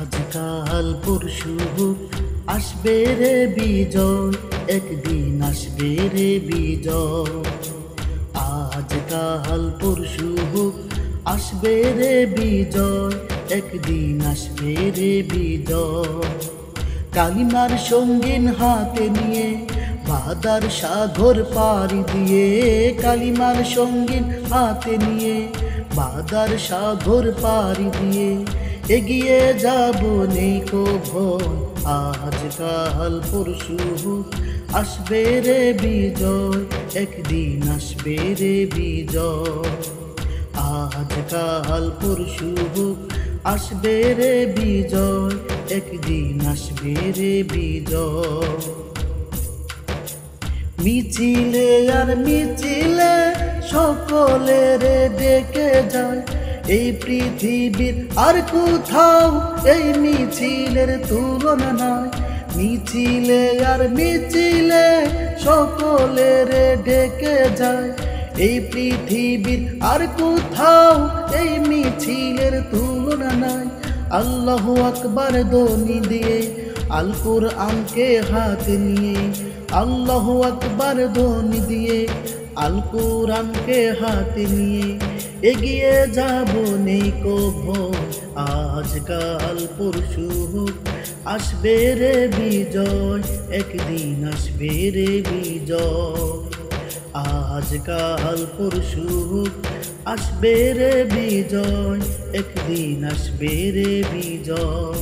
আজকাল পরশু আসবে রে বিজয়, একদিন আসবে রে বিজয়। আজকাল পরশু আসবে রে বিজয়, একদিন আসবে রে বিজয়। কালিমার সঙ্গীন হাতে নিয়ে বাদার সাগর পাড়ি দিয়ে, কালিমার সঙ্গীন হাতে নিয়ে বাদার সাগর পাড়ি দিয়ে এগিয়ে যাব নেই কো ভয়। আজকাল পরশু আসবে রে বিজয়, একদিন আসবে রে বিজয়। আজকাল পরশু আসবে রে বিজয়, একদিন আসবে রে বিজয়। মিছিলে আর মিছিলে সকলের ডেকে যায়, এই পৃথিবীর আর কোথাও এই মিছিলের তুলনা নাই। মিছিলে আর মিছিলে সকলের ডেকে যায়, এই পৃথিবীর আর কোথাও এই মিছিলের তুলনা নাই। আল্লাহু আকবার ধ্বনি দিয়ে আল কুরআনকে হাতে নিয়ে, আল্লাহু আকবার ধ্বনি দিয়ে আল কুরআনকে হাতে নিয়ে এগিয়ে যাব নেই কো ভয়। আজকাল পরশু আসবে রে বিজয়, একদিন আসবে রে বিজয়। আজকাল পরশু আসবে রে বিজয়, একদিন আসবে রে বিজয়।